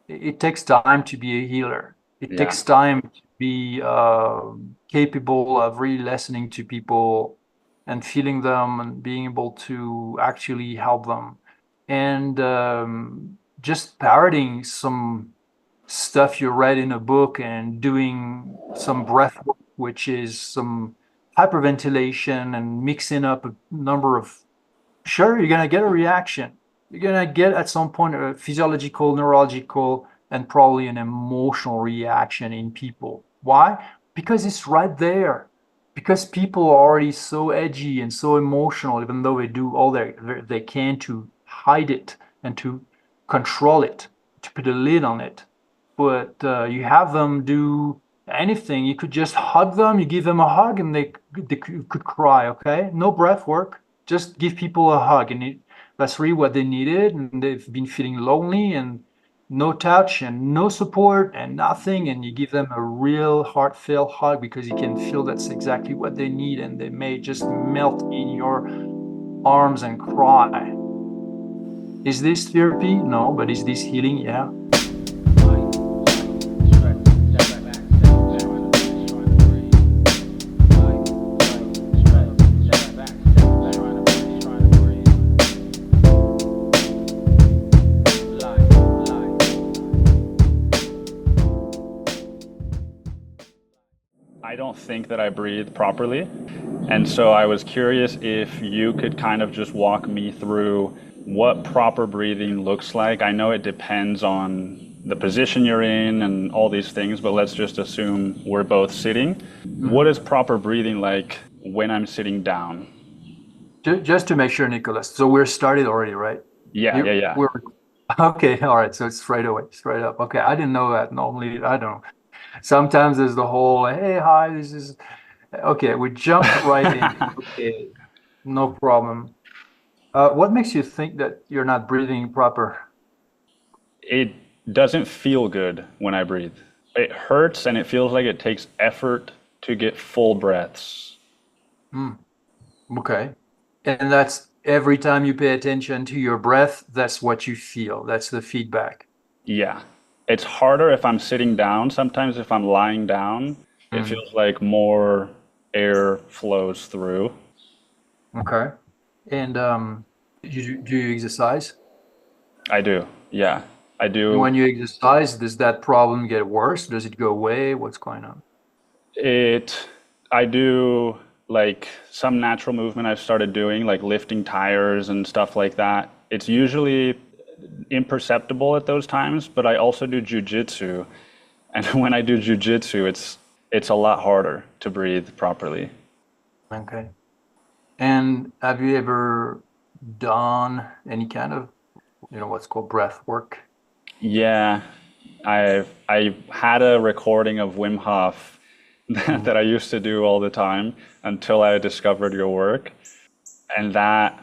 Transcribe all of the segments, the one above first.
it takes time to be a healer. It Yeah. takes time to be capable of really listening to people and feeling them and being able to actually help them. And just parroting some stuff you read in a book and doing some breath work, which is some hyperventilation and mixing up a number of, sure, you're going to get a reaction. You're going to get at some point a physiological, neurological, and probably an emotional reaction in people. Why? Because it's right there. Because people are already so edgy and so emotional, even though they do all they can to hide it and to control it, to put a lid on it. But you have them do anything. You could just hug them. You give them a hug, and they could cry. Okay, no breath work. Just give people a hug, and that's really what they needed. And they've been feeling lonely and no touch and no support and nothing. And you give them a real heartfelt hug because you can feel that's exactly what they need, and they may just melt in your arms and cry. Is this therapy? No, but is this healing? Yeah. I don't think that I breathe properly. And so I was curious if you could kind of just walk me through what proper breathing looks like. I know it depends on the position you're in and all these things, but let's just assume we're both sitting. What Mhm. is proper breathing like when I'm sitting down? Just to make sure, Nicholas. So we're started already, right? Yeah, yeah, yeah. We're okay. All right. So it's straight away, straight up. Okay. I didn't know that. Normally, I don't. Sometimes there's the whole, hey, hi, this is okay. We jumped right in. Okay. No problem. What makes you think that you're not breathing proper? It doesn't feel good when I breathe. It hurts and it feels like it takes effort to get full breaths. Hmm. Okay. And that's every time you pay attention to your breath, that's what you feel. That's the feedback. Yeah. It's harder if I'm sitting down. Sometimes if I'm lying down, it Hmm. feels like more air flows through. Okay. And do you exercise? I do. Yeah. I And do. when you exercise, does that problem get worse? Does it go away? What's going on? It, I do like some natural movement I've started doing, like lifting tires and stuff like that. It's usually imperceptible at those times, but I also do jujitsu. And when I do jujitsu, it's a lot harder to breathe properly. Okay. And have you ever done any kind of, what's called breath work? Yeah, I had a recording of Wim Hof Mm. that I used to do all the time until I discovered your work, and that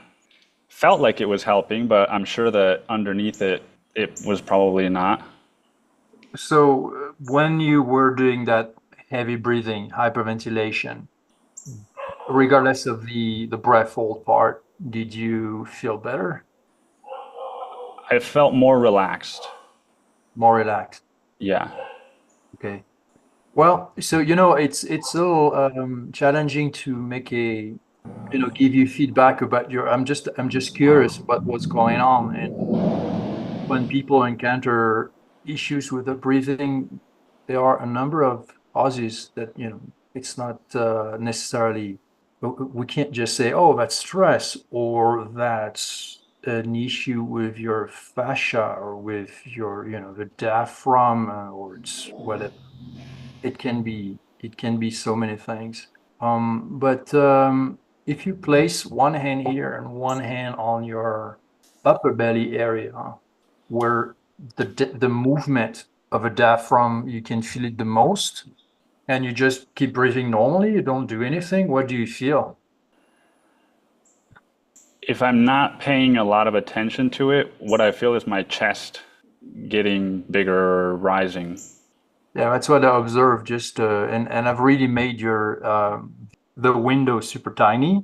felt like it was helping, but I'm sure that underneath it, it was probably not. So when you were doing that heavy breathing, hyperventilation, regardless of the breath hold part, did you feel better, I felt more relaxed. more relaxed? Yeah. Okay. Well, so it's a little challenging to make a give you feedback about your. I'm just curious about what's going on, and when people encounter issues with the breathing, there are a number of causes that it's not necessarily. We can't just say, oh, that's stress or that's an issue with your fascia or with your the diaphragm or it's whatever. It can be so many things. But if you place one hand here and one hand on your upper belly area, where the movement of a diaphragm, you can feel it the most, and you just keep breathing normally, you don't do anything, what do you feel? If I'm not paying a lot of attention to it, what I feel is my chest getting bigger or rising. Yeah, that's what I observed. And I've really made your the window super tiny.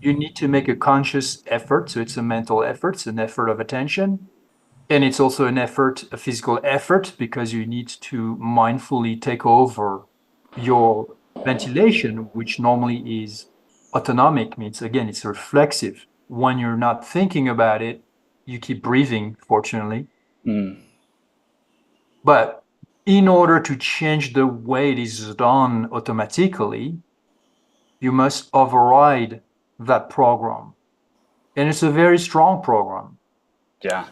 you need to make a conscious effort. So it's a mental effort, it's an effort of attention. And it's also an effort, a physical effort, because you need to mindfully take over your ventilation, which normally is autonomic, means again, it's reflexive. When you're not thinking about it, you keep breathing, fortunately. Mm, But in order to change the way it is done automatically, you must override that program. And it's a very strong program. yeah.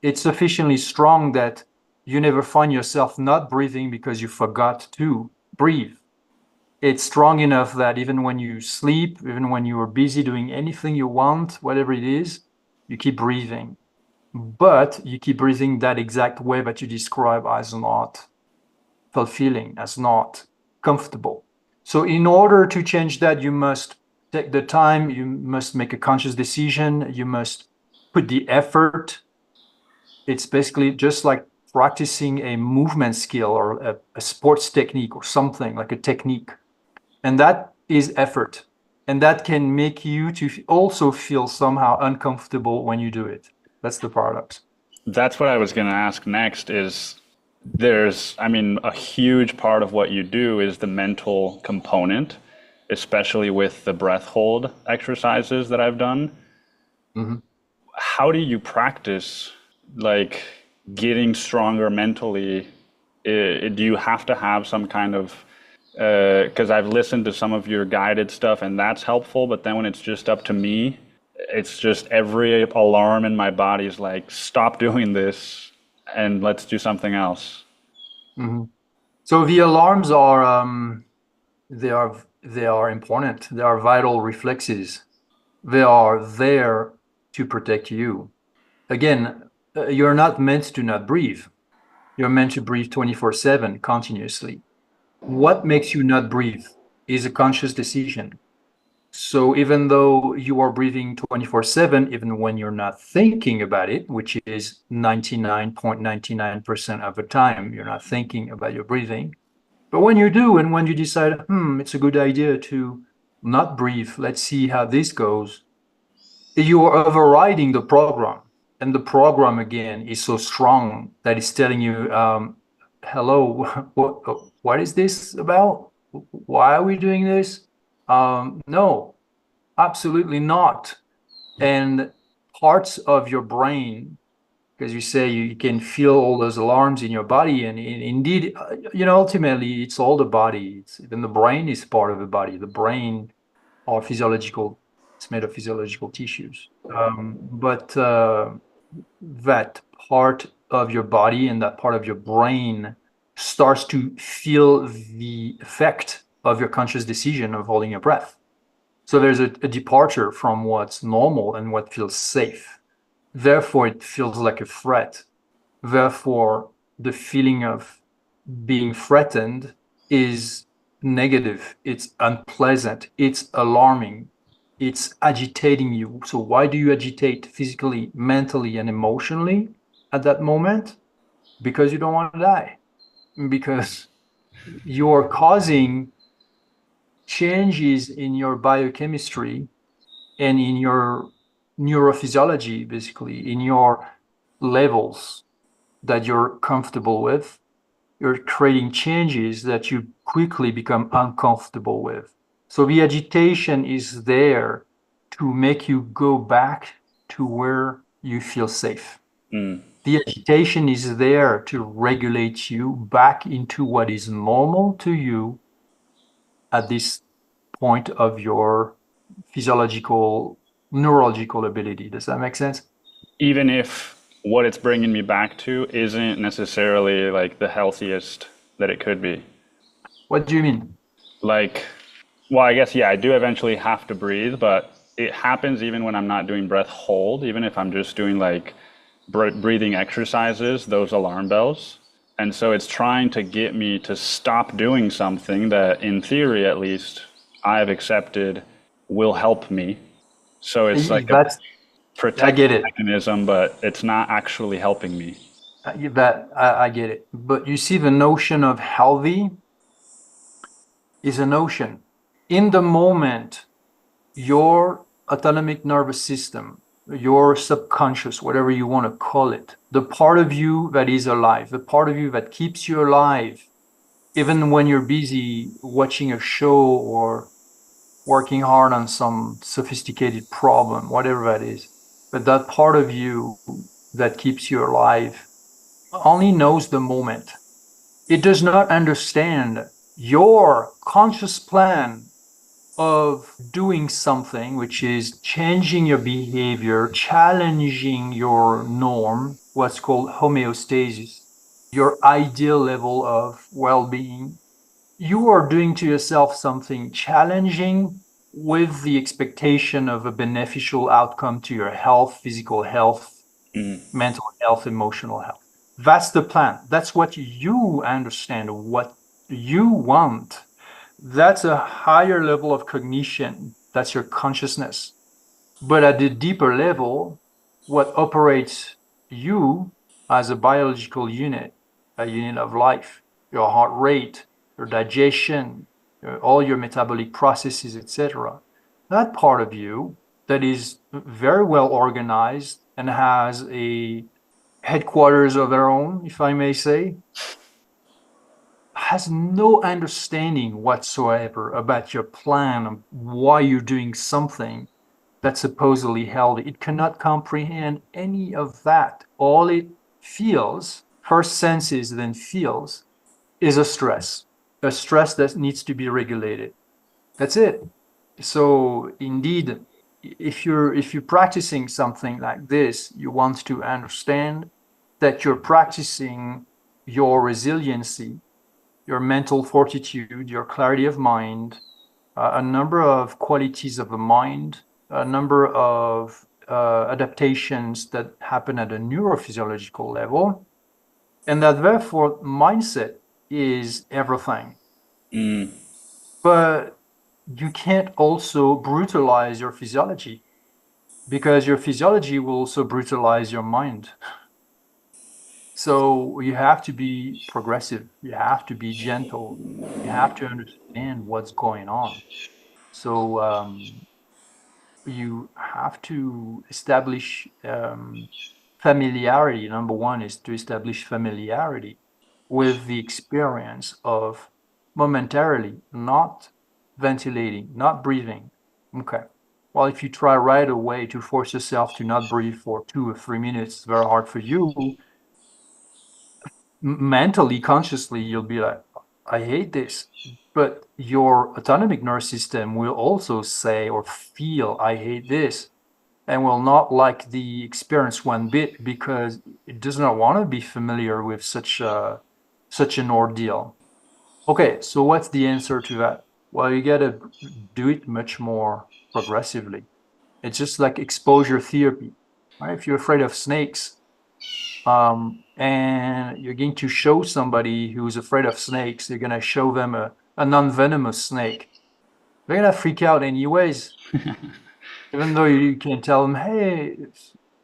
It's sufficiently strong that you never find yourself not breathing because you forgot to breathe. It's strong enough that even when you sleep, even when you are busy doing anything you want, whatever it is, you keep breathing. But you keep breathing that exact way that you describe as not fulfilling, as not comfortable. So in order to change that, you must take the time, you must make a conscious decision, you must put the effort. It's basically just like practicing a movement skill or a sports technique or something like a technique. And that is effort. And that can make you to also feel somehow uncomfortable when you do it. That's the paradox. That's what I was going to ask next is I mean, a huge part of what you do is the mental component, especially with the breath hold exercises that I've done. Mhm. How do you practice like getting stronger mentally? Do you have to have some kind of, because I've listened to some of your guided stuff and that's helpful, but then when it's just up to me, it's just every alarm in my body is like, stop doing this and let's do something else. Mhm. So the alarms are they are important. They are vital reflexes. They are there to protect you. Again, you're not meant to not breathe. You're meant to breathe 24/7 continuously. What makes you not breathe is a conscious decision. So even though you are breathing 24/7, even when you're not thinking about it, which is 99.99% of the time, you're not thinking about your breathing. But when you do, and when you decide, it's a good idea to not breathe, let's see how this goes, you are overriding the program. And the program, again, is so strong that it's telling you, hello, what is this about? Why are we doing this? No, absolutely not. And parts of your brain, because you say you can feel all those alarms in your body, and indeed, ultimately, it's all the body. It's even the brain is part of the body. The brain are physiological. It's made of physiological tissues. But that part of your body and that part of your brain starts to feel the effect of your conscious decision of holding your breath. So there's a departure from what's normal and what feels safe. Therefore, it feels like a threat. Therefore, the feeling of being threatened is negative, it's unpleasant, it's alarming, it's agitating you. So, why do you agitate physically, mentally, and emotionally at that moment? Because you don't want to die, because you're causing changes in your biochemistry and in your neurophysiology, basically, in your levels that you're comfortable with. You're creating changes that you quickly become uncomfortable with. So the agitation is there to make you go back to where you feel safe. Mm. The agitation is there to regulate you back into what is normal to you at this point of your physiological, neurological ability. Does that make sense? Even if what it's bringing me back to isn't necessarily like the healthiest that it could be. What do you mean? Like, well, I guess, yeah, I do eventually have to breathe, but it happens even when I'm not doing breath hold, even if I'm just doing like breathing exercises, those alarm bells. And so it's trying to get me to stop doing something that, in theory at least, I've accepted will help me. So it's like a That's, I protective get it. mechanism, but it's not actually helping me. I get it. But you see, the notion of healthy is a notion. In the moment, your autonomic nervous system, your subconscious, whatever you want to call it, the part of you that is alive, the part of you that keeps you alive, even when you're busy watching a show or working hard on some sophisticated problem, whatever that is. But that part of you that keeps you alive only knows the moment. It does not understand your conscious plan of doing something, which is changing your behavior, challenging your norm, what's called homeostasis, your ideal level of well being. You are doing to yourself something challenging with the expectation of a beneficial outcome to your health, physical health, mental health, emotional health. That's the plan. That's what you understand, what you want. That's a higher level of cognition. That's your consciousness. But at the deeper level, what operates you as a biological unit, a unit of life, your heart rate, your digestion, all your metabolic processes, etc. That part of you that is very well organized and has a headquarters of their own, if I may say, has no understanding whatsoever about your plan of why you're doing something that's supposedly healthy. It cannot comprehend any of that. All it feels, first senses, then feels, is a stress that needs to be regulated. That's it. So indeed, if you're practicing something like this, you want to understand that you're practicing your resiliency, your mental fortitude, your clarity of mind, a number of qualities of the mind, a number of adaptations that happen at a neurophysiological level, and that therefore mindset is everything. But you can't also brutalize your physiology because your physiology will also brutalize your mind. So you have to be progressive, you have to be gentle, you have to understand what's going on. So you have to establish familiarity. Number one is to establish familiarity with the experience of momentarily not ventilating, not breathing. Okay. Well, if you try right away to force yourself to not breathe for 2 or 3 minutes, it's very hard for you. Mentally, consciously, you'll be like, I hate this. But your autonomic nervous system will also say or feel, I hate this, and will not like the experience one bit because it does not want to be familiar with such an ordeal. Okay, so what's the answer to that? Well, you got to do it much more progressively. It's just like exposure therapy, right? If you're afraid of snakes, and you're going to show somebody who's afraid of snakes, you're going to show them a non-venomous snake. They're going to freak out anyways, even though you can tell them, hey,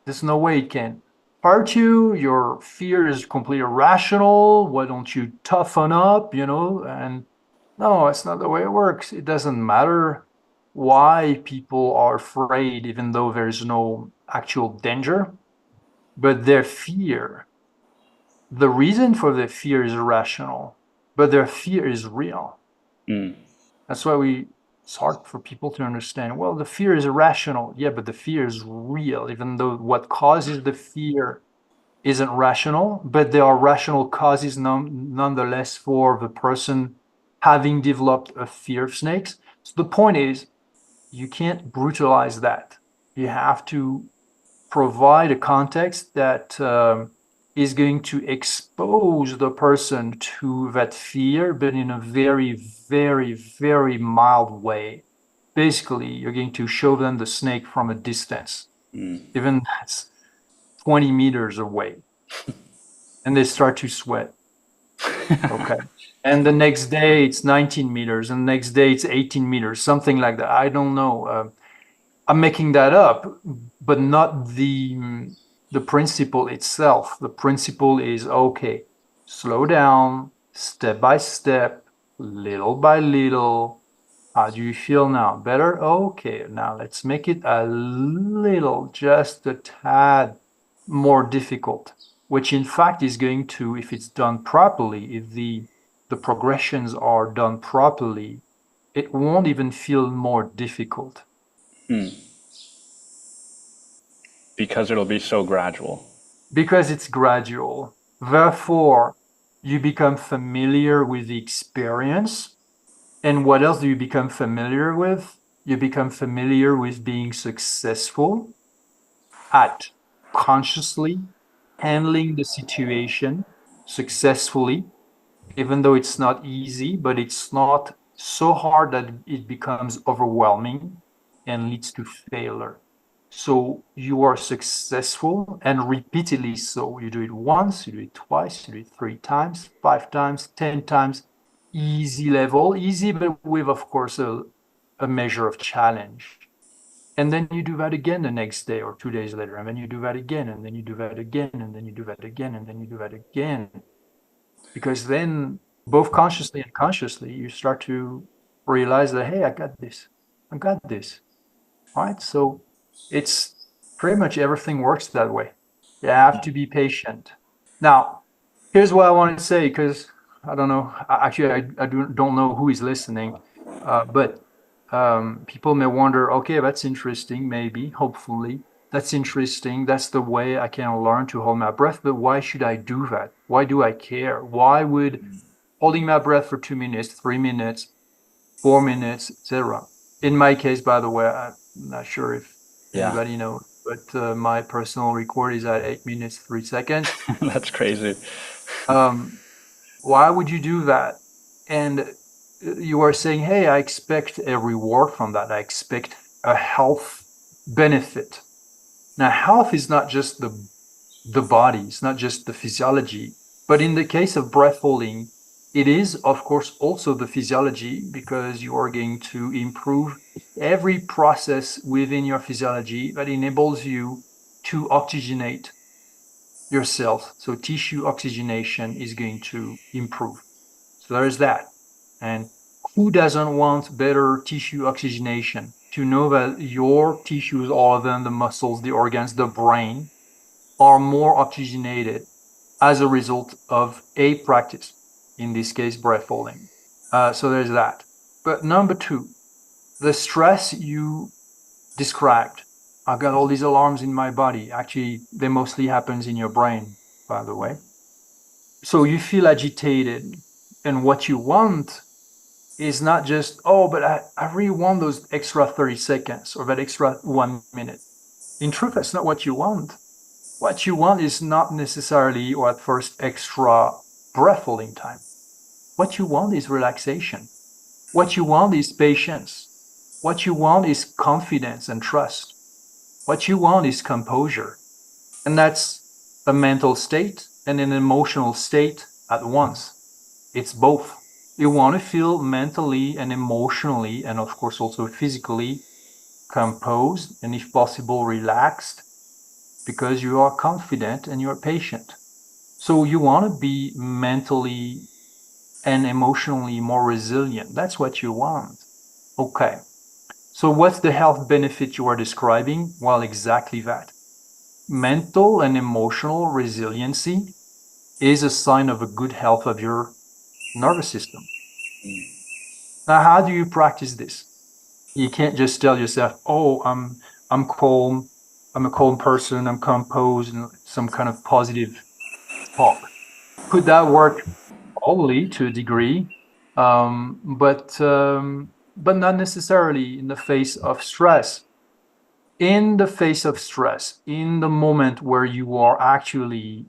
there's no way it can hurt you. Your fear is completely irrational. Why don't you toughen up, And no, it's not the way it works. It doesn't matter why people are afraid, even though there's no actual danger, but their fear, the reason for their fear is irrational, but their fear is real. That's why it's hard for people to understand. Well, the fear is irrational. Yeah, but the fear is real, even though what causes the fear isn't rational, but there are rational causes nonetheless for the person having developed a fear of snakes. So the point is, you can't brutalize that. You have to provide a context that is going to expose the person to that fear, but in a very, very, very mild way. Basically, you're going to show them the snake from a distance, even that's 20 meters away, and they start to sweat. Okay. And the next day it's 19 meters, and the next day it's 18 meters, something like that. I don't know. I'm making that up, but not the principle itself. The principle is okay, slow down, step by step, little by little. How do you feel now? Better? Okay, now let's make it a little, just a tad more difficult, which in fact is going to, if it's done properly, if the progressions are done properly, it won't even feel more difficult. Because it'll be so gradual. Because it's gradual. Therefore, you become familiar with the experience. And what else do you become familiar with? You become familiar with being successful at consciously handling the situation successfully, even though it's not easy, but it's not so hard that it becomes overwhelming and leads to failure. So you are successful and repeatedly so. You do it once, you do it twice, you do it 3 times, 5 times, 10 times, easy level, easy, but with, of course, a measure of challenge. And then you do that again the next day or 2 days later, and then you do that again, and then you do that again, and then you do that again, and then you do that again. Because then, both consciously and consciously, you start to realize that, hey, I got this. I got this. All right. So it's pretty much everything works that way. You have to be patient. Now, here's what I want to say, because I don't know. Actually, I don't know who is listening, but people may wonder, okay, that's interesting, maybe, hopefully. That's interesting. That's the way I can learn to hold my breath. But why should I do that? Why do I care? Why would holding my breath for 2 minutes, 3 minutes, 4 minutes, etc. In my case, by the way, I'm not sure if Yeah, anybody knows, but my personal record is at 8 minutes, 3 seconds. that's crazy. Um, why would you do that? And you are saying, hey, I expect a reward from that. I expect a health benefit. Now, health is not just the body, it's not just the physiology. But in the case of breath holding, it is, of course, also the physiology, because you are going to improve every process within your physiology that enables you to oxygenate yourself. So tissue oxygenation is going to improve. So there's that. And who doesn't want better tissue oxygenation? To know that your tissues, all of them, the muscles, the organs, the brain, are more oxygenated as a result of a practice, in this case, breath holding. So there's that. But number two, the stress you described. I've got all these alarms in my body. Actually, they mostly happens in your brain, by the way. So you feel agitated, and what you want is not just, oh, but I really want those extra 30 seconds or that extra 1 minute. In truth, that's not what you want. What you want is not necessarily, or at first, extra breath holding time. What you want is relaxation. What you want is patience. What you want is confidence and trust. What you want is composure. And that's a mental state and an emotional state at once. It's both. You want to feel mentally and emotionally, and of course also physically, composed and, if possible, relaxed, because you are confident and you're patient. So you want to be mentally and emotionally more resilient. That's what you want. Okay. So what's the health benefit you are describing? Well, exactly that. Mental and emotional resiliency is a sign of a good health of your nervous system. Now, how do you practice this? You can't just tell yourself, "Oh, I'm calm. I'm a calm person. I'm composed," and some kind of positive talk. Could that work? Probably, to a degree, but not necessarily in the face of stress. In the face of stress, in the moment where you are actually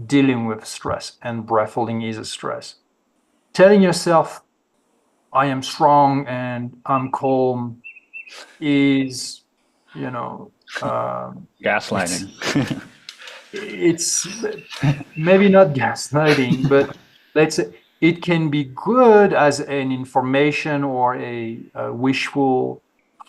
dealing with stress, and breath holding is a stress, telling yourself, I am strong and I'm calm, is, you know, it's Gaslighting. it's maybe not gaslighting, but let's say it can be good as an information or a wishful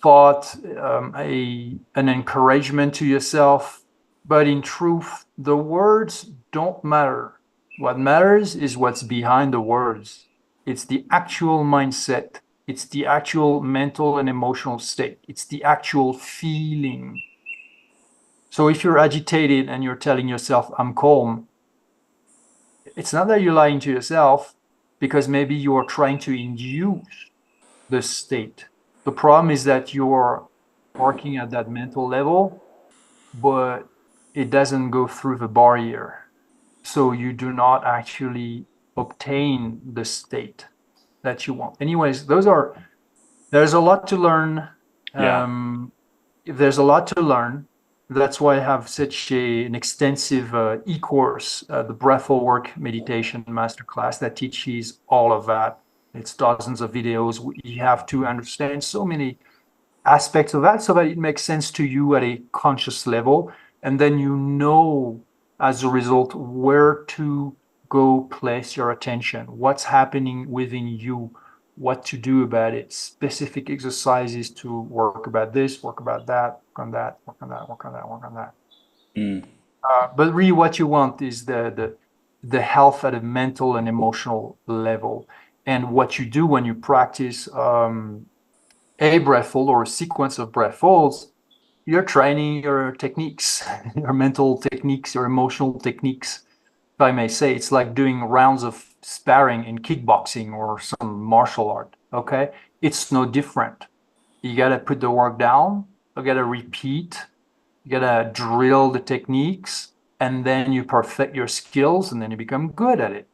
thought, an encouragement to yourself. But in truth, the words don't matter. What matters is what's behind the words. It's the actual mindset It's the actual mental and emotional state. It's the actual feeling. So if you're agitated and you're telling yourself, I'm calm, it's not that you're lying to yourself because maybe you're trying to induce the state. The problem is that you're working at that mental level, but it doesn't go through the barrier. So you do not actually obtain the state that you want. Anyways, there's a lot to learn. Yeah. There's a lot to learn. That's why I have such an extensive e-course, the Breathful Work Meditation Masterclass that teaches all of that. It's dozens of videos. You have to understand so many aspects of that so that it makes sense to you at a conscious level. And then you know, as a result, where to go place your attention, what's happening within you, what to do about it, specific exercises to work about this, work about that, work on that, work on that, work on that, work on that. Mm. But really, what you want is the health at a mental and emotional level. And what you do when you practice a breathhold or a sequence of breathholds, you're training your techniques, your mental techniques, your emotional techniques. If I may say, it's like doing rounds of sparring in kickboxing or some martial art. Okay, it's no different. You gotta put the work down. You gotta repeat. You gotta drill the techniques, and then you perfect your skills, and then you become good at it.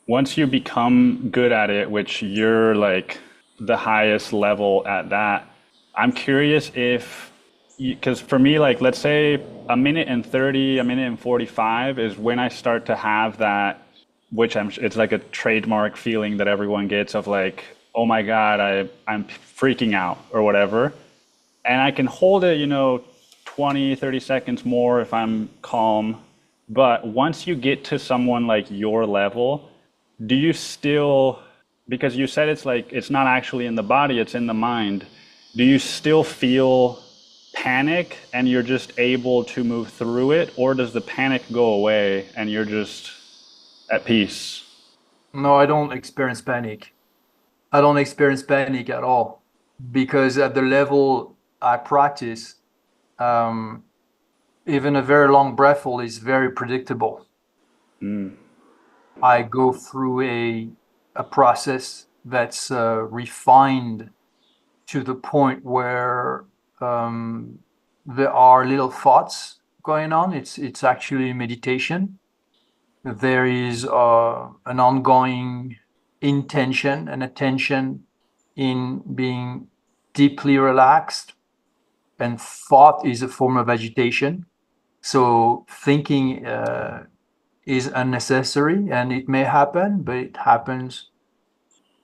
Once you become good at it, which you're like the highest level at that, I'm curious if, because for me, like, let's say a minute and 30, a minute and 45 is when I start to have that, which it's like a trademark feeling that everyone gets of like, oh my God, I'm freaking out or whatever. And I can hold it, 20, 30 seconds more if I'm calm. But once you get to someone like your level, do you still, because you said it's like it's not actually in the body, it's in the mind, do you still feel panic and you're just able to move through it, or does the panic go away and you're just at peace? No, I don't experience panic. I don't experience panic at all because at the level I practice, um, even a very long breath hold is very predictable. Mm. I go through a process that's refined to the point where um, there are little thoughts going on. It's actually meditation. There is an ongoing intention and attention in being deeply relaxed, and thought is a form of agitation. So thinking is unnecessary, and it may happen, but it happens.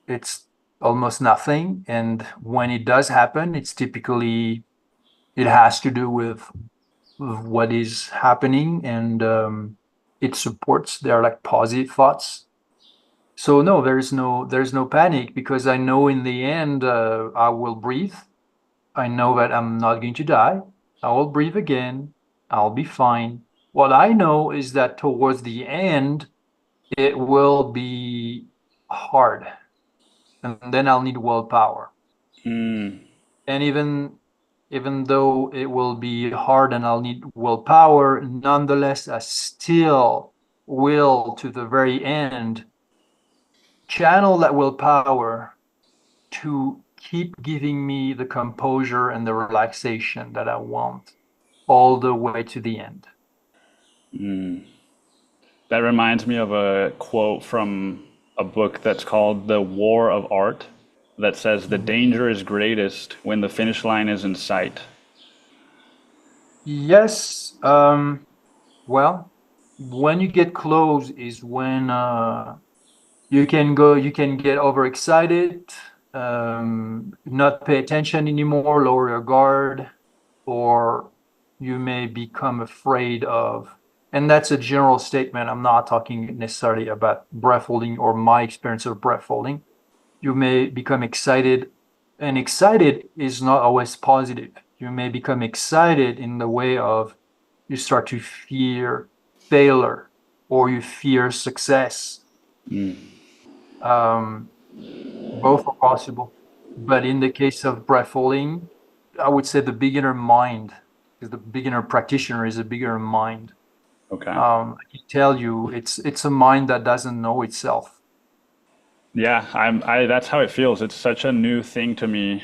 It's almost nothing, and when it does happen, it has to do with what is happening, and it supports. They are like positive thoughts. So no, there's no panic because I know in the end I will breathe. I know that I'm not going to die. I will breathe again. I'll be fine. What I know is that towards the end, it will be hard, and then I'll need willpower. Mm. And even though it will be hard and I'll need willpower, nonetheless, I still will to the very end channel that willpower to keep giving me the composure and the relaxation that I want all the way to the end. Mm. That reminds me of a quote from a book that's called The War of Art that says, "The Mhm. danger is greatest when the finish line is in sight." Yes, well, when you get close is when you can get overexcited, not pay attention anymore, lower your guard, or you may become afraid of, and that's a general statement. I'm not talking necessarily about breath holding or my experience of breath holding. You may become excited, and excited is not always positive. You may become excited in the way of you start to fear failure or you fear success. Mm. Um, both are possible. But in the case of breath holding, I would say the beginner mind, because the beginner practitioner is a beginner mind. Okay. I can tell you, it's a mind that doesn't know itself. Yeah, I that's how it feels. It's such a new thing to me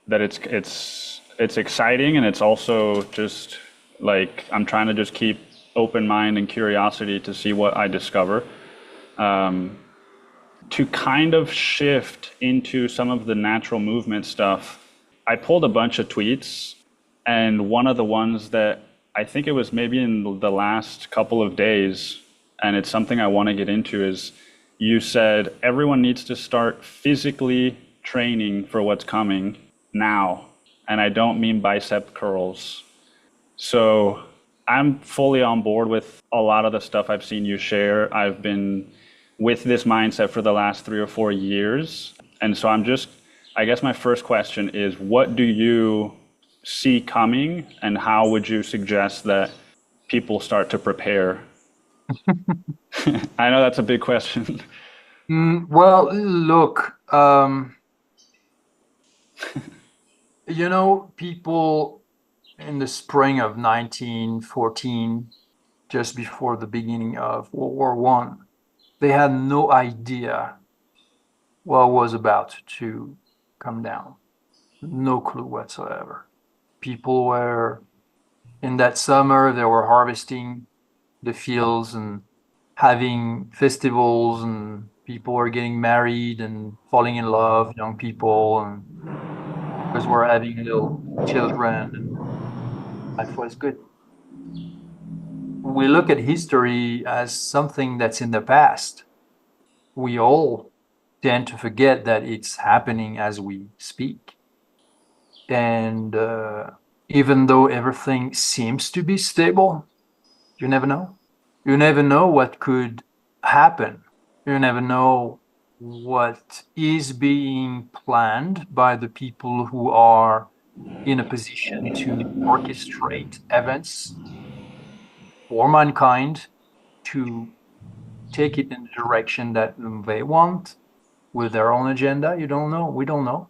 that it's exciting, and it's also just like I'm trying to just keep open mind and curiosity to see what I discover. To kind of shift into some of the natural movement stuff, I pulled a bunch of tweets, and one of the ones that I think it was maybe in the last couple of days, and it's something I want to get into, is you said everyone needs to start physically training for what's coming now. And I don't mean bicep curls. So I'm fully on board with a lot of the stuff I've seen you share. I've been with this mindset for the last 3 or 4 years. And so I guess my first question is, what do you see coming, and how would you suggest that people start to prepare? I know that's a big question. Well, look, people in the spring of 1914, just before the beginning of World War One, they had no idea what was about to come down. No clue whatsoever. People were in that summer, they were harvesting the fields and having festivals, and people were getting married and falling in love, young people, and because we're having little children and life was good. We look at history as something that's in the past. We all tend to forget that it's happening as we speak. And even though everything seems to be stable, you never know. You never know what could happen. You never know what is being planned by the people who are in a position to orchestrate events for mankind to take it in the direction that they want with their own agenda. You don't know. We don't know.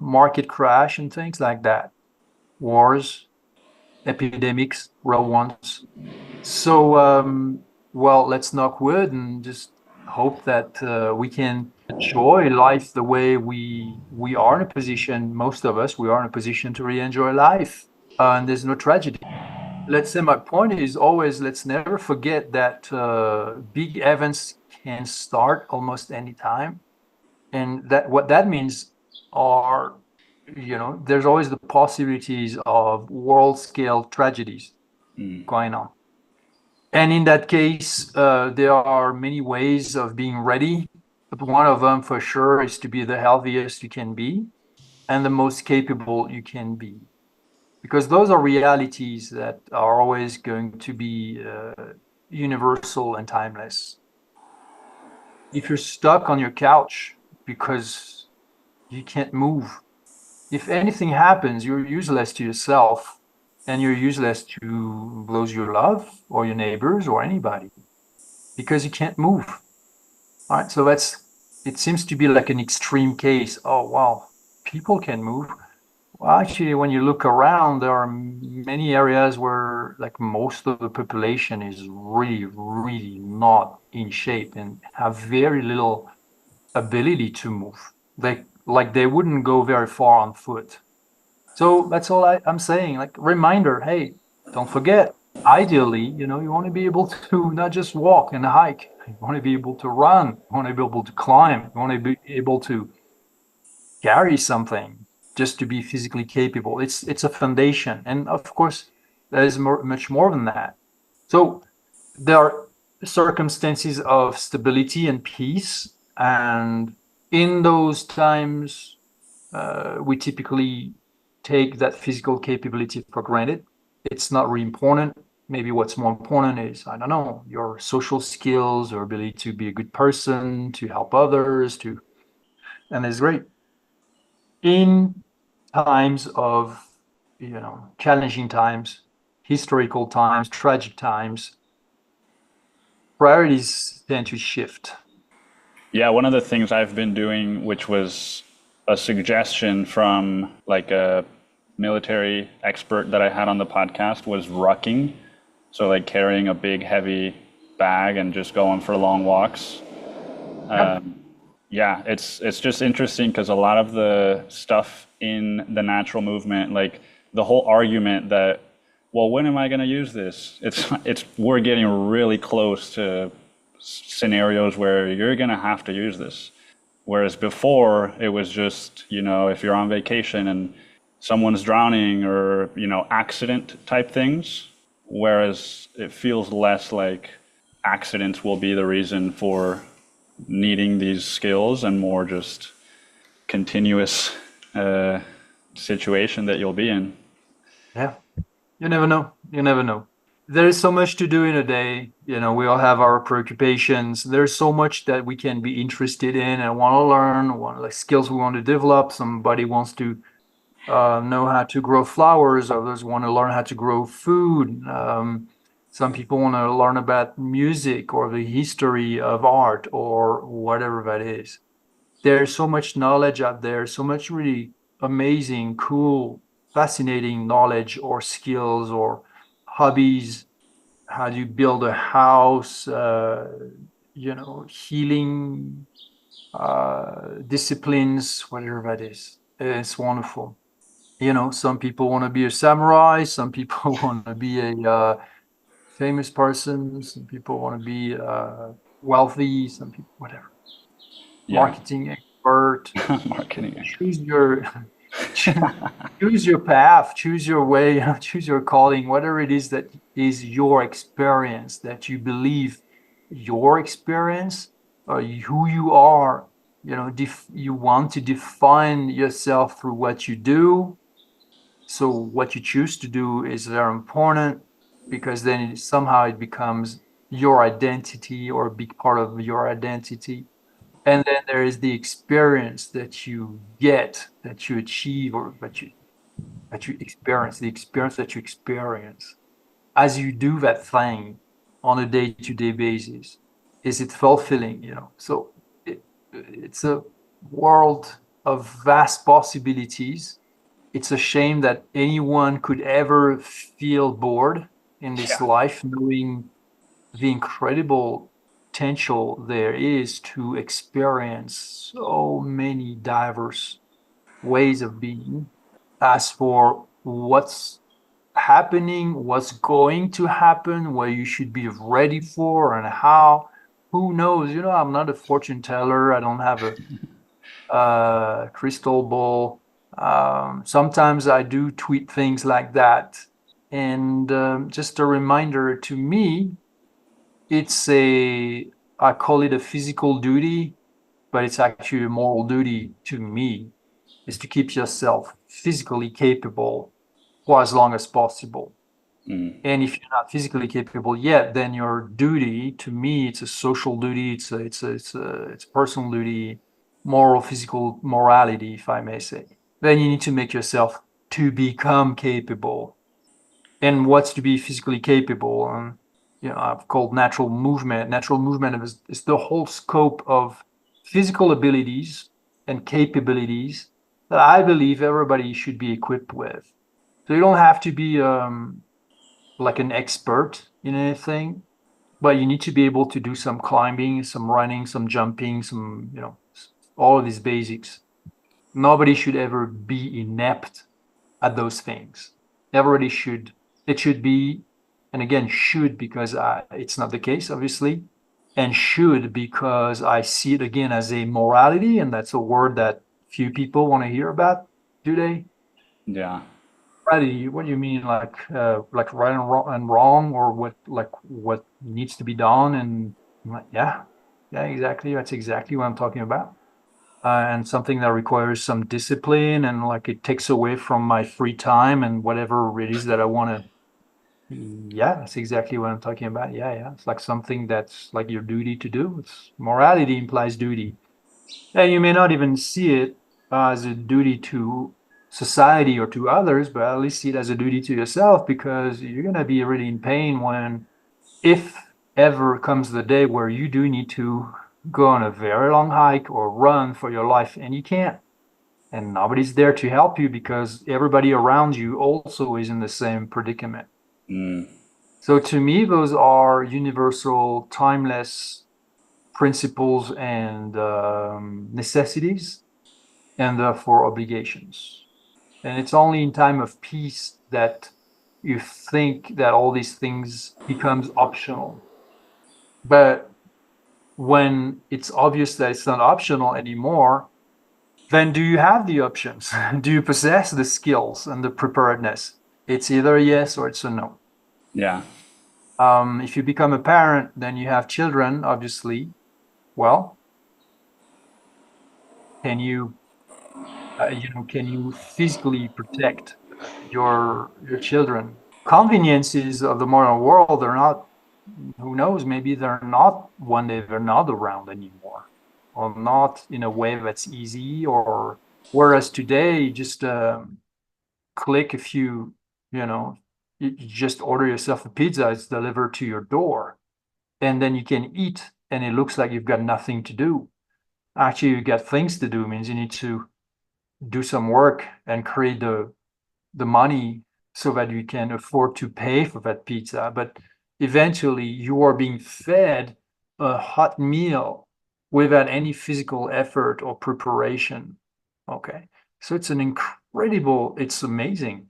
Market crash and things like that, wars, epidemics, real ones. So, well, let's knock wood and just hope that we can enjoy life the way we are in a position. Most of us, we are in a position to really enjoy life, and there's no tragedy. Let's say my point is always let's never forget that big events can start almost any time, and that what that means are, there's always the possibilities of world scale tragedies going on. And in that case, there are many ways of being ready, but one of them for sure is to be the healthiest you can be and the most capable you can be, because those are realities that are always going to be universal and timeless. If you're stuck on your couch because you can't move, if anything happens, you're useless to yourself and you're useless to those you love or your neighbors or anybody because you can't move. All right, so it seems to be like an extreme case. Oh, wow, people can move. Well, actually, when you look around, there are many areas where like most of the population is really, really not in shape and have very little ability to move. They wouldn't go very far on foot. So that's all I'm saying. Like reminder, hey, don't forget. Ideally, you want to be able to not just walk and hike. You want to be able to run. You want to be able to climb. You want to be able to carry something just to be physically capable. It's a foundation, and of course, there is much more than that. So there are circumstances of stability and peace, and in those times we typically take that physical capability for granted. It's not really important. Maybe what's more important is, I don't know, your social skills or ability to be a good person, to help others, and it's great. In times of, challenging times, historical times, tragic times, priorities tend to shift. Yeah, one of the things I've been doing, which was a suggestion from like a military expert that I had on the podcast was rucking. So like carrying a big heavy bag and just going for long walks. Yep. Yeah, it's just interesting because a lot of the stuff in the natural movement, like the whole argument that, well, when am I going to use this? It's we're getting really close to scenarios where you're going to have to use this. Whereas before, it was just, if you're on vacation and someone's drowning or, accident type things. Whereas it feels less like accidents will be the reason for needing these skills and more just continuous situation that you'll be in. Yeah. You never know. You never know. There is so much to do in a day. We all have our preoccupations. There's so much that we can be interested in and want to learn, like skills we want to develop. Somebody wants to know how to grow flowers, others want to learn how to grow food. Some people want to learn about music or the history of art or whatever that is. There's so much knowledge out there, so much really amazing, cool, fascinating knowledge or skills or hobbies. How do you build a house? Healing disciplines, whatever that is. It's wonderful. Some people want to be a samurai, some people want to be a famous person, some people want to be wealthy, some people, whatever. Yeah, Marketing expert. marketing. Choose your choose your path, choose your way, choose your calling, whatever it is that is your experience, that you believe your experience, or who you are. You want to define yourself through what you do. So what you choose to do is very important because then somehow it becomes your identity or a big part of your identity. And then there is the experience that you get, that you achieve, or that you experience, the experience that you experience as you do that thing on a day-to-day basis. Is it fulfilling? So it's a world of vast possibilities. It's a shame that anyone could ever feel bored in this Yeah. life, knowing the incredible potential there is to experience so many diverse ways of being. As for what's happening, what's going to happen, what you should be ready for, and how, who knows? I'm not a fortune teller. I don't have a crystal ball. Sometimes I do tweet things like that. And just a reminder to me, I call it a physical duty, but it's actually a moral duty to me, is to keep yourself physically capable for as long as possible. And if you're not physically capable yet, then your duty, to me, it's a social duty, it's a personal duty, moral, physical morality, if I may say. Then you need to make yourself to become capable. And what's to be physically capable? I've called natural movement. Natural movement is the whole scope of physical abilities and capabilities that I believe everybody should be equipped with. So you don't have to be like an expert in anything, but you need to be able to do some climbing, some running, some jumping, all of these basics. Nobody should ever be inept at those things. Everybody should. It should be, and again, should because it's not the case, obviously, and should because I see it again as a morality, and that's a word that few people want to hear about today. Yeah. Morality, what do you mean, like right and wrong, or what needs to be done? And I'm like, yeah, yeah, exactly. That's exactly what I'm talking about. And something that requires some discipline and like it takes away from my free time and whatever it is that I want to. Yeah, that's exactly what I'm talking about. Yeah, yeah. It's like something that's like your duty to do. It's morality implies duty. And you may not even see it as a duty to society or to others, but at least see it as a duty to yourself because you're going to be really in pain when, if ever comes the day where you do need to go on a very long hike or run for your life and you can't. and nobody's there to help you because everybody around you also is in the same predicament. So to me, those are universal, timeless principles and necessities, and therefore obligations. And it's only in time of peace that you think that all these things becomes optional. But when it's obvious that it's not optional anymore, then do you have the options? Do you possess the skills and the preparedness? It's either a yes or it's a no. Yeah. If you become a parent, then you have children, obviously. Well, can you, can you physically protect your children? Conveniences of the modern world are not, who knows, maybe they're not, one day they're not around anymore, or not in a way that's easy, or whereas today, just click a few, you know, you just order yourself a pizza, it's delivered to your door, and then you can eat, and it looks like you've got nothing to do. Actually, you got things to do, means you need to do some work and create the money so that you can afford to pay for that pizza. But eventually, you are being fed a hot meal without any physical effort or preparation. Okay. So it's an incredible, it's amazing.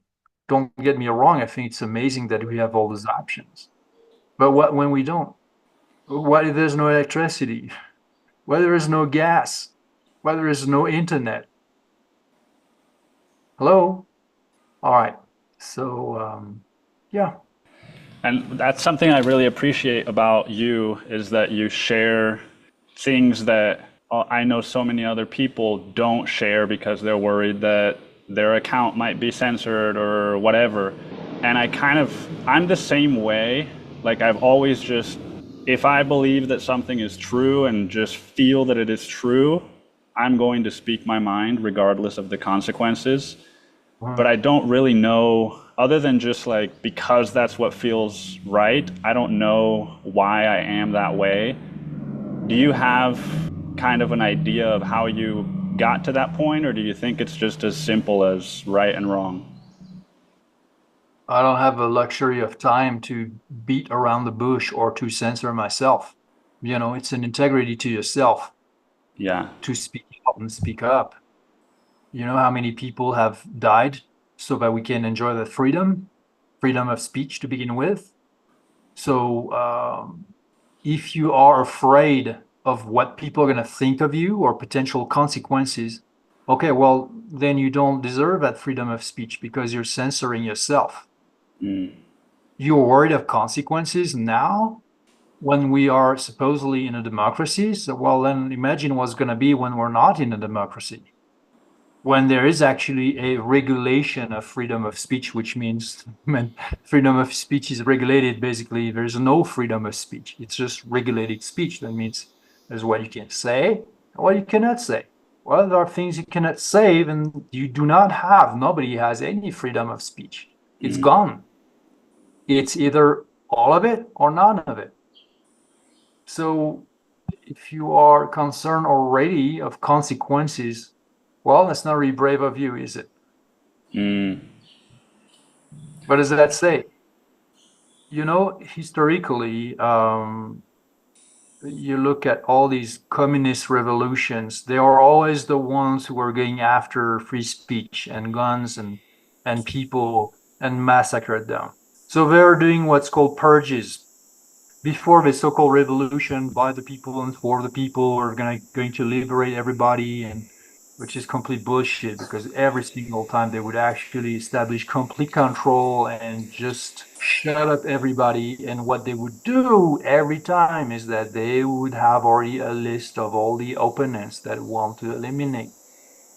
Don't get me wrong, I think it's amazing that we have all these options. But what when we don't? What if there's no electricity? What if there is no gas? What if there is no internet? Hello? All right. So yeah. And that's something I really appreciate about you is that you share things that I know so many other people don't share because they're worried that their account might be censored or whatever. And I'm the same way. Like I've always just, if I believe that something is true and just feel that it is true, I'm going to speak my mind regardless of the consequences. But I don't really know, other than just like because that's what feels right, I don't know why I am that way. Do you have kind of an idea of how you got to that point, or do you think it's just as simple as right and wrong? I don't have a luxury of time to beat around the bush or to censor myself. It's an integrity to yourself Yeah. to speak out and speak up. You know how many people have died so that we can enjoy the freedom of speech to begin with. So if you are afraid of what people are going to think of you or potential consequences, okay, well, then you don't deserve that freedom of speech because you're censoring yourself. You're worried of consequences now when we are supposedly in a democracy. So, well, then imagine what's going to be when we're not in a democracy, when there is actually a regulation of freedom of speech, which means when freedom of speech is regulated, basically there's no freedom of speech. It's just regulated speech. That means there's what you can say and what you cannot say. Well, there are things you cannot say, and you do not have, nobody has any freedom of speech. It's gone. It's either all of it or none of it. So if you are concerned already of consequences, well, that's not really brave of you, is it? What does that say? Historically, you look at all these communist revolutions, they are always the ones who are going after free speech and guns and people and massacred them. So they're doing what's called purges. Before the so-called revolution by the people and for the people are going to liberate everybody, and which is complete bullshit because every single time they would actually establish complete control and just shut up everybody. And what they would do every time is that they would have already a list of all the opponents that want to eliminate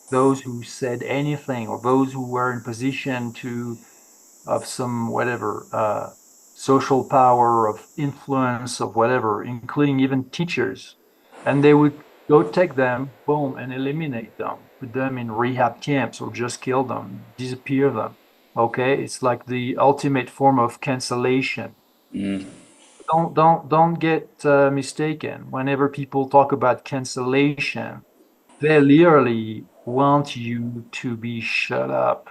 those who said anything or those who were in position to of some whatever social power, of influence, of whatever, including even teachers. And they would go take them, boom, and eliminate them, put them in rehab camps or just kill them, disappear them. Okay, it's like the ultimate form of cancellation. Don't get mistaken. Whenever people talk about cancellation, they literally want you to be shut up.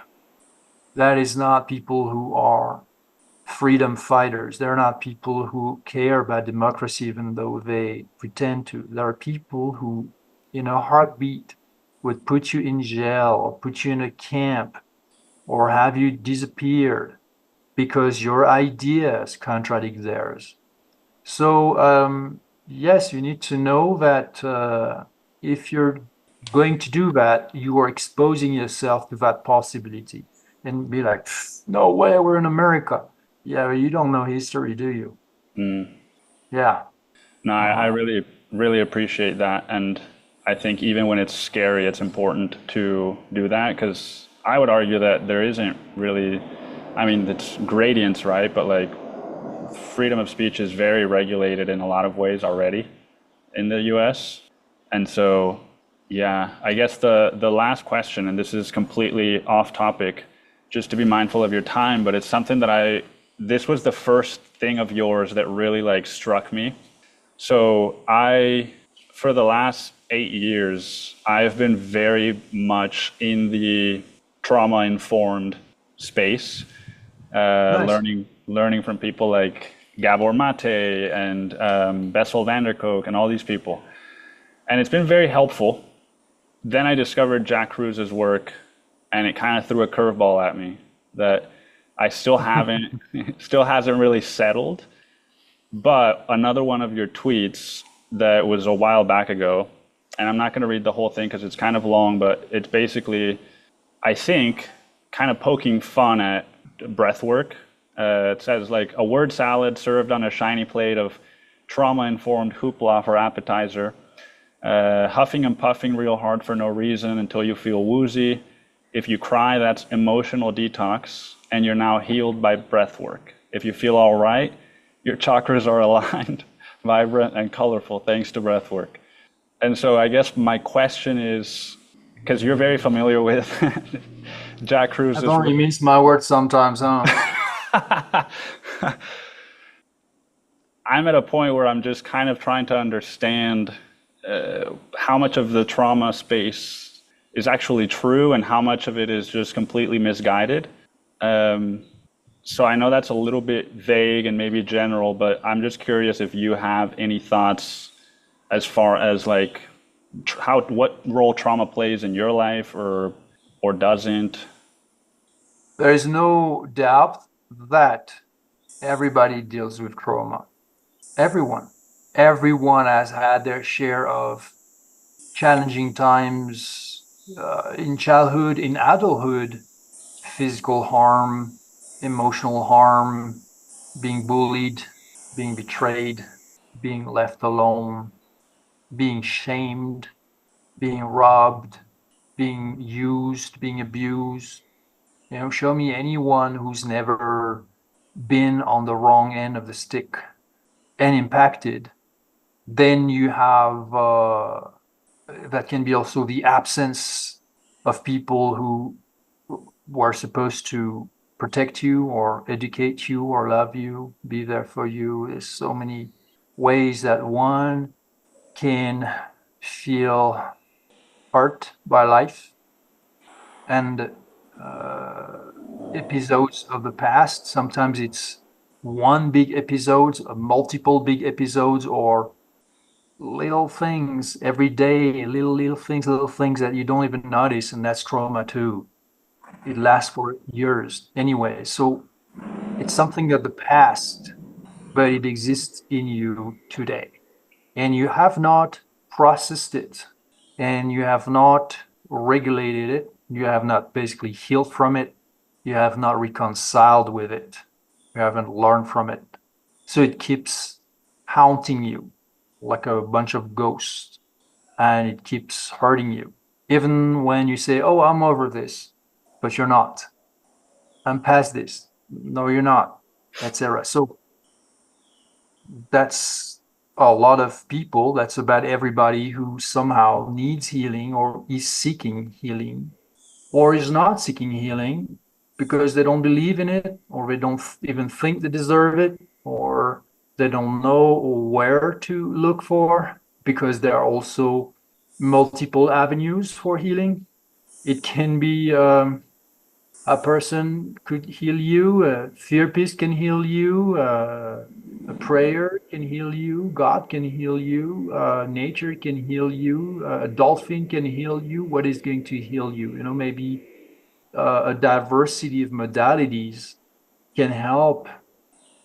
That is not people who are freedom fighters. They're not people who care about democracy, even though they pretend to. There are people who, in a heartbeat, would put you in jail or put you in a camp or have you disappeared because your ideas contradict theirs. So, yes, you need to know that if you're going to do that, you are exposing yourself to that possibility and be like, no way, we're in America. Yeah, but you don't know history, do you? Yeah. No, I Uh-huh. really, really appreciate that. And I think even when it's scary, it's important to do that because I would argue that there isn't really, I mean, it's gradients, right? But like freedom of speech is very regulated in a lot of ways already in the US. And so, yeah, I guess the last question, and this is completely off topic, just to be mindful of your time, but it's something that this was the first thing of yours that really like struck me. So for the last 8 years, I've been very much in the trauma-informed space, Nice. learning from people like Gabor Mate and Bessel van der Kolk and all these people. And it's been very helpful. Then I discovered Jack Cruz's work, and it kind of threw a curveball at me that I still haven't, still hasn't really settled. But another one of your tweets that was a while back ago, and I'm not going to read the whole thing because it's kind of long, but it's basically, I think, kind of poking fun at breath work. It says like a word salad served on a shiny plate of trauma-informed hoopla for appetizer, huffing and puffing real hard for no reason until you feel woozy. If you cry, that's emotional detox, and you're now healed by breath work. If you feel all right, your chakras are aligned, vibrant, and colorful thanks to breath work. And so I guess my question is, because you're very familiar with Jack I Cruz's don't really work. mince my words sometimes, huh? I'm at a point where I'm just kind of trying to understand how much of the trauma space is actually true and how much of it is just completely misguided. Um, so I know that's a little bit vague and maybe general, but I'm just curious if you have any thoughts as far as like what role trauma plays in your life or doesn't. There is no doubt that everybody deals with trauma. Everyone. Everyone has had their share of challenging times in childhood, in adulthood, physical harm, emotional harm, being bullied, being betrayed, being left alone, being shamed, being robbed, being used, being abused. You know, show me anyone who's never been on the wrong end of the stick and impacted. Then you have that can be also the absence of people who were supposed to protect you or educate you or love you, be there for you. There's so many ways that one can feel hurt by life and uh, episodes of the past. Sometimes it's one big episode, multiple big episodes, or little things every day, little things that you don't even notice, and that's trauma too. It lasts for years anyway. So it's something of the past, but it exists in you today. And you have not processed it, and you have not regulated it. You have not basically healed from it. You have not reconciled with it. You haven't learned from it. So it keeps haunting you like a bunch of ghosts, and it keeps hurting you. Even when you say, oh, I'm over this, but you're not. I'm past this. No, you're not, etc. So that's a lot of people. That's about everybody who somehow needs healing or is seeking healing or is not seeking healing because they don't believe in it or they don't even think they deserve it or they don't know where to look for because there are also multiple avenues for healing. It can be a person could heal you, a therapist can heal you, a prayer can heal you, God can heal you, nature can heal you, a dolphin can heal you. What is going to heal you? You know, maybe a diversity of modalities can help.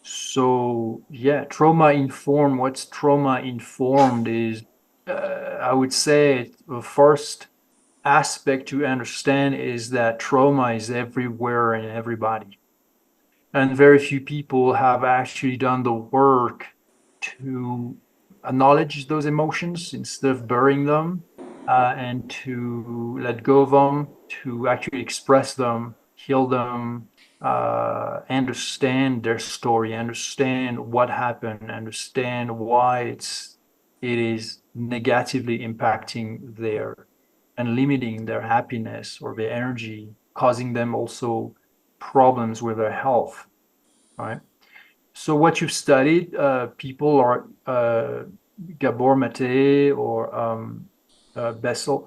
So yeah, trauma informed. What's trauma informed is, I would say, the first aspect to understand is that trauma is everywhere in everybody. And very few people have actually done the work to acknowledge those emotions instead of burying them, and to let go of them, to actually express them, heal them, understand their story, understand what happened, understand why it is negatively impacting their and limiting their happiness or their energy, causing them also problems with their health, right? So what you've studied, people are Gabor Mate or Bessel,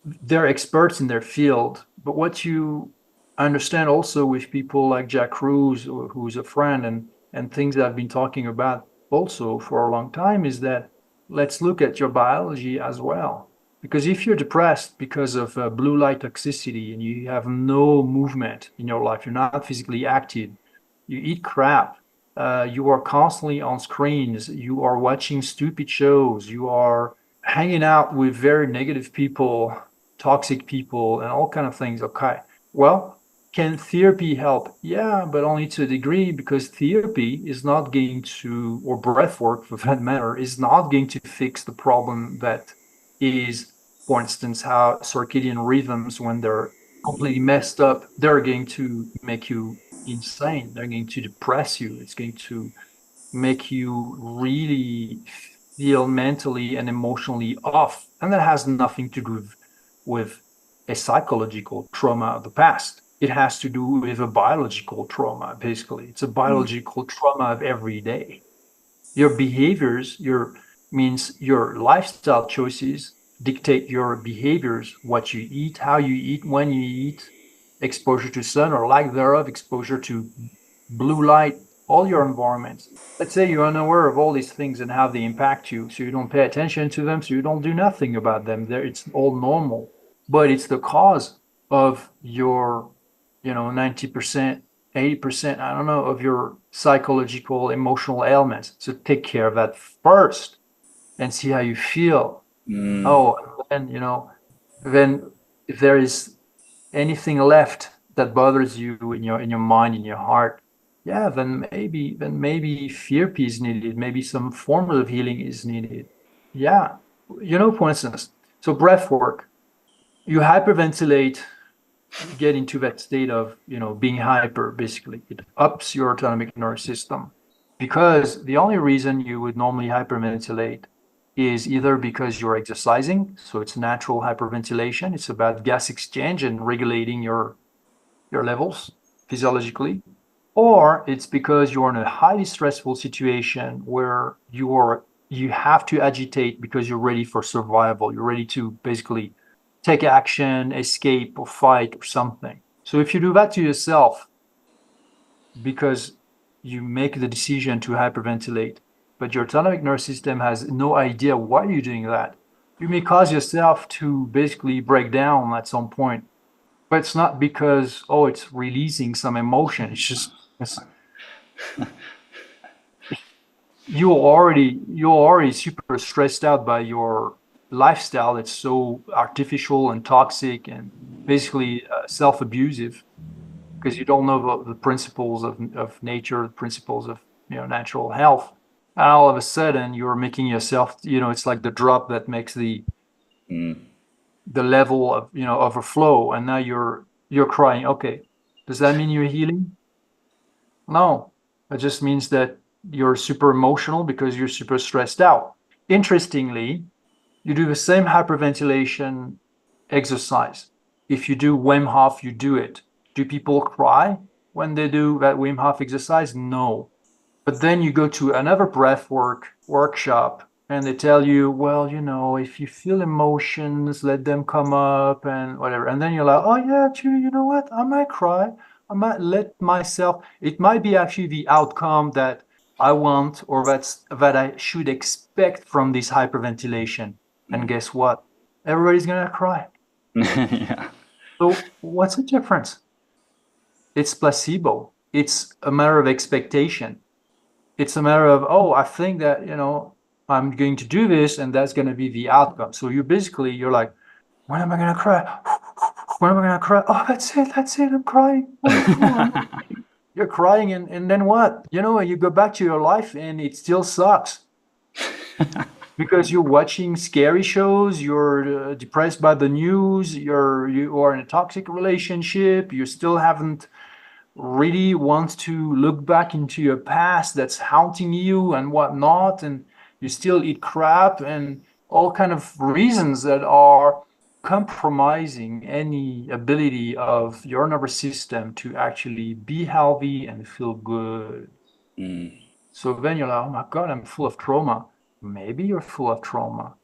they're experts in their field. But what you understand also with people like Jack Cruz, who's a friend, and things that I've been talking about also for a long time, is that let's look at your biology as well. Because if you're depressed because of blue light toxicity and you have no movement in your life, you're not physically active, you eat crap, you are constantly on screens, you are watching stupid shows, you are hanging out with very negative people, toxic people, and all kind of things. Okay, well, can therapy help? Yeah, but only to a degree, because therapy is not going to, or breath work for that matter, is not going to fix the problem that is, for instance, how circadian rhythms, when they're completely messed up, they're going to make you insane. They're going to depress you. It's going to make you really feel mentally and emotionally off. And that has nothing to do with a psychological trauma of the past. It has to do with a biological trauma, basically. It's a Mm. biological trauma of every day. Your behaviors, your means your lifestyle choices dictate your behaviors, what you eat, how you eat, when you eat, exposure to sun or lack thereof, exposure to blue light, all your environments. Let's say you're unaware of all these things and how they impact you, so you don't pay attention to them, so you don't do nothing about them. There, it's all normal, but it's the cause of your, 90%, 80%, I don't know, of your psychological, emotional ailments. So take care of that first and see how you feel. Mm. Oh, and then if there is anything left that bothers you in your mind, in your heart, yeah, then maybe therapy is needed. Maybe some form of healing is needed. Yeah, for instance, so breath work, you hyperventilate, you get into that state of being hyper. Basically, it ups your autonomic nervous system, because the only reason you would normally hyperventilate is either because you're exercising, so it's natural hyperventilation, it's about gas exchange and regulating your levels physiologically, or it's because you're in a highly stressful situation where you have to agitate because you're ready for survival. You're ready to basically take action, escape, or fight or something. So if you do that to yourself because you make the decision to hyperventilate, but your autonomic nervous system has no idea why you're doing that, you may cause yourself to basically break down at some point. But it's not because, oh, it's releasing some emotion. You're already super stressed out by your lifestyle that's so artificial and toxic and basically self-abusive, because you don't know the principles of nature, the principles of natural health. And all of a sudden you're making yourself, it's like the drop that makes Mm. the level of overflow, and now you're crying. Okay, does that mean you're healing? No, it just means that you're super emotional because you're super stressed out. Interestingly, you do the same hyperventilation exercise. If you do Wim Hof, you do it. Do people cry when they do that Wim Hof exercise? No. But then you go to another breath work workshop and they tell you, well, if you feel emotions, let them come up and whatever. And then you're like, oh yeah, actually, you know what? I might cry. I might let myself. It might be actually the outcome that I want or that I should expect from this hyperventilation. And guess what? Everybody's gonna cry. Yeah. So what's the difference? It's placebo. It's a matter of expectation. It's a matter of, oh, I think that, I'm going to do this and that's going to be the outcome. So you're like, when am I going to cry? When am I going to cry? Oh, that's it, I'm crying. Wonderful. You're crying, and then what? You go back to your life and it still sucks because you're watching scary shows, you're depressed by the news, you are in a toxic relationship, you still haven't really wants to look back into your past that's haunting you and whatnot, and you still eat crap and all kind of reasons that are compromising any ability of your nervous system to actually be healthy and feel good. So then you're like, oh my God, I'm full of trauma. Maybe you're full of trauma,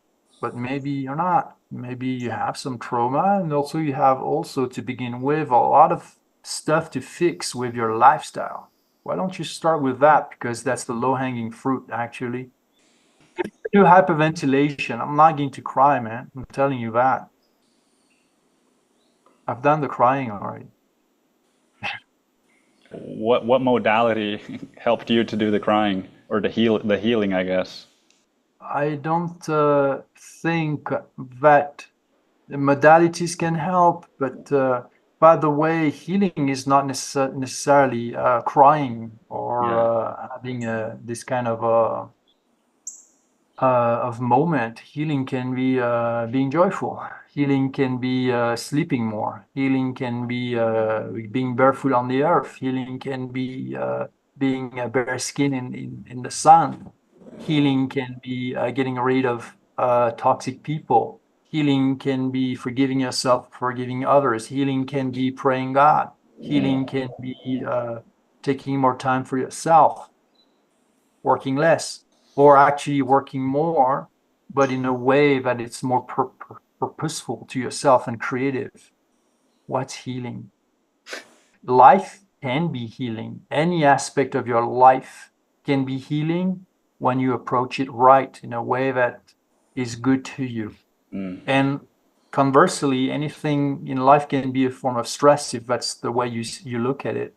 but maybe you're not. Maybe you have some trauma, and also you have also to begin with a lot of stuff to fix with your lifestyle. Why don't you start with that? Because that's the low-hanging fruit, actually. Do hyperventilation. I'm not going to cry, man. I'm telling you that. I've done the crying already. What modality helped you to do the crying or the healing, I guess? I don't think that the modalities can help, but by the way, healing is not necessarily crying or Yeah. having this kind of moment. Healing can be being joyful. Healing can be sleeping more. Healing can be being barefoot on the earth. Healing can be being bare skin in the sun. Healing can be getting rid of toxic people. Healing can be forgiving yourself, forgiving others. Healing can be praying God. Healing can be taking more time for yourself, working less, or actually working more, but in a way that it's more purposeful to yourself and creative. What's healing? Life can be healing. Any aspect of your life can be healing when you approach it right in a way that is good to you. And conversely, anything in life can be a form of stress if that's the way you look at it.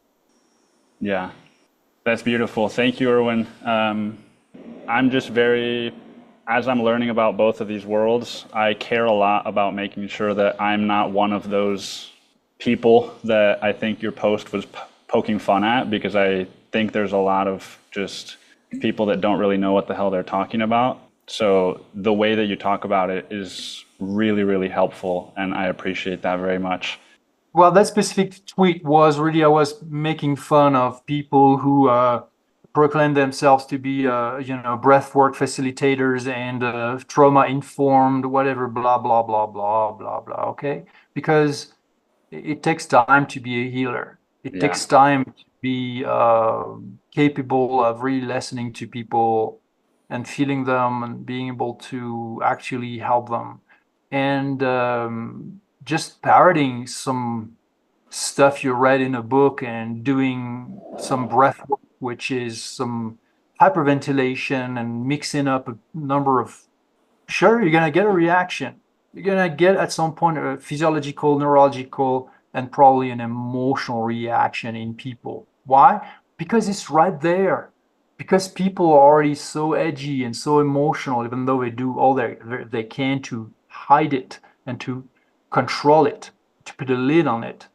Yeah. That's beautiful. Thank you, Erwan. I'm just very, as I'm learning about both of these worlds, I care a lot about making sure that I'm not one of those people that I think your post was poking fun at, because I think there's a lot of just people that don't really know what the hell they're talking about. So the way that you talk about it is really, really helpful, and I appreciate that very much. Well, that specific tweet was really, I was making fun of people who proclaim themselves to be, breathwork facilitators and trauma-informed, whatever, blah, blah, blah, blah, blah, blah, okay? Because it takes time to be a healer. It Yeah. takes time to be capable of really listening to people and feeling them and being able to actually help them. And just parroting some stuff you read in a book and doing some breath work, which is some hyperventilation and mixing up a number of, sure, you're going to get a reaction. You're going to get at some point a physiological, neurological, and probably an emotional reaction in people. Why? Because it's right there. Because people are already so edgy and so emotional, even though they do all they can to hide it and to control it, to put a lid on it.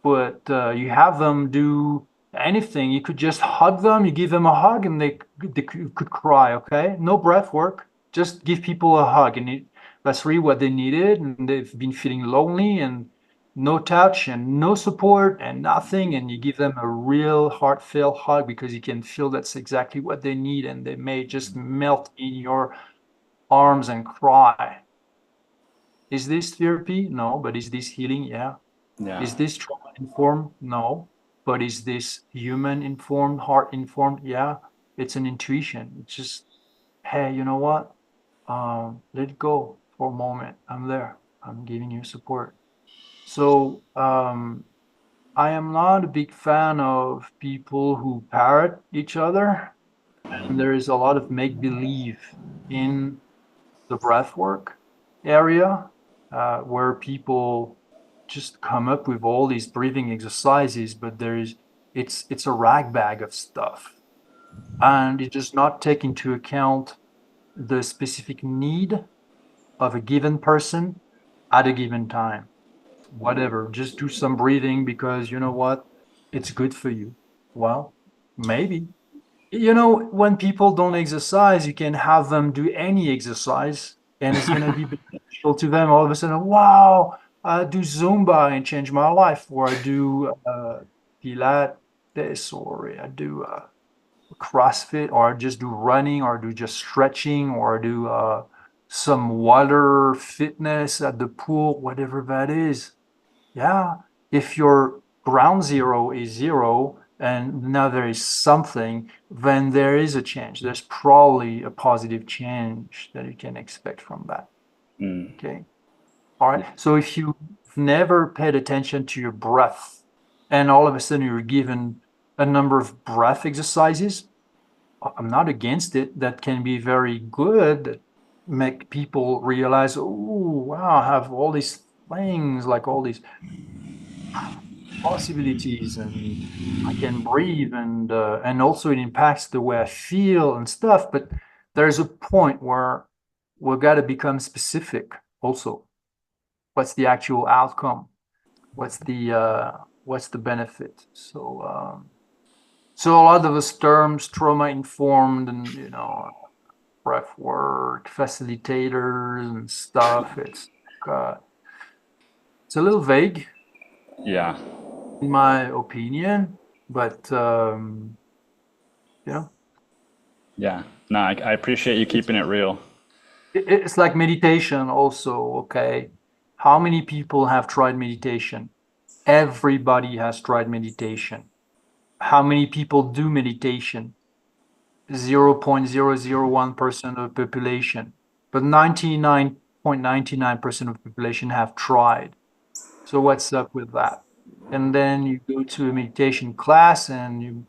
But you have them do anything. You could just hug them, you give them a hug, and they could cry, okay? No breath work, just give people a hug. And that's really what they needed. And they've been feeling lonely and no touch and no support and nothing. And you give them a real heartfelt hug because you can feel that's exactly what they need. And they may just melt in your arms and cry. Is this therapy? No, but is this healing? Yeah. Yeah. Is this trauma informed? No. But is this human informed, heart informed? Yeah. It's an intuition. It's just, hey, you know what? let it go for a moment. I'm there. I'm giving you support. So I am not a big fan of people who parrot each other. And there is a lot of make-believe in the breathwork area, where people just come up with all these breathing exercises, but it's a rag bag of stuff. And it does not take into account the specific need of a given person at a given time. Whatever, just do some breathing because you know what? It's good for you. Well, maybe. You know, when people don't exercise, you can have them do any exercise and it's going to be beneficial to them. All of a sudden, wow, I do Zumba and change my life, or I do Pilates, or I do CrossFit, or I just do running, or do just stretching, or do some water fitness at the pool, whatever that is. Yeah, if your ground zero is zero and now there is something, then there is a change. There's probably a positive change that you can expect from that. Mm. Okay. All right. So if you've never paid attention to your breath and all of a sudden you're given a number of breath exercises, I'm not against it. That can be very good. That make people realize, oh, wow, I have all these things, like all these possibilities, and I can breathe, and also it impacts the way I feel and stuff. But there's a point where we've got to become specific also. What's the actual outcome? What's the benefit? So a lot of those terms, trauma informed, and breath work, facilitators and stuff, uh, it's a little vague Yeah. in my opinion, but you know, Yeah. No, I appreciate you it's keeping it real. it's like meditation also, okay? How many people have tried meditation? Everybody has tried meditation. How many people do meditation? 0.001% of the population. But 99.99% of the population have tried. So what's up with that? And then you go to a meditation class and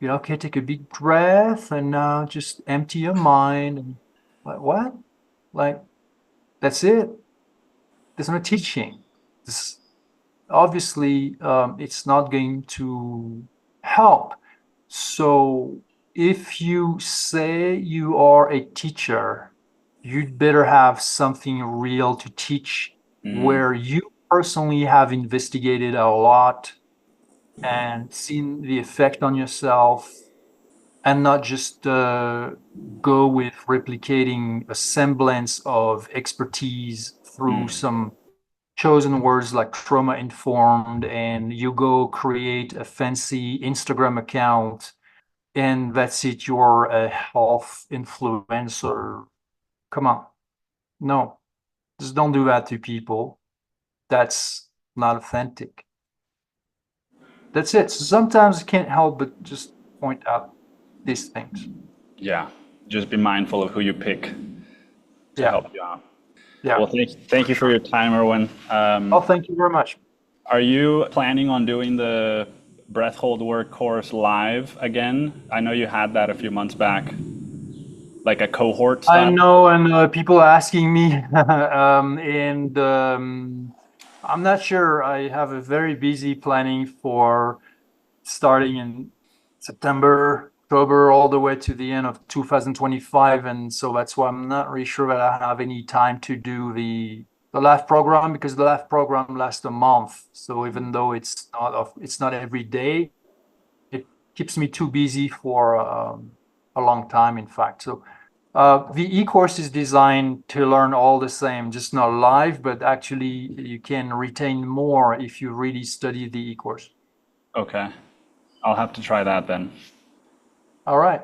okay, take a big breath and now just empty your mind. And like, what? Like, that's it. There's no teaching. This, obviously, it's not going to help. So if you say you are a teacher, you'd better have something real to teach Mm. where you personally have investigated a lot and seen the effect on yourself, and not just go with replicating a semblance of expertise through Mm. some chosen words like trauma informed, and you go create a fancy Instagram account and that's it, you're a health influencer. Come on. No, just don't do that to people. That's not authentic. That's it. So sometimes I can't help but just point out these things. Yeah. Just be mindful of who you pick to Yeah, help you out. yeah, Well, thank for you for sure. your time, Erwan. Oh, thank you very much. Are you planning on doing the BreathHold work course live again? I know you had that a few months back, like a cohort I style. know, and people asking me, and I'm not sure. I have a very busy planning for starting in September, October, all the way to the end of 2025, and so that's why I'm not really sure that I have any time to do the live program, because the live program lasts a month. So even though it's not every day, it keeps me too busy for a long time, in fact. So the e-course is designed to learn all the same, just not live, but actually you can retain more if you really study the e-course. Okay. I'll have to try that then. All right.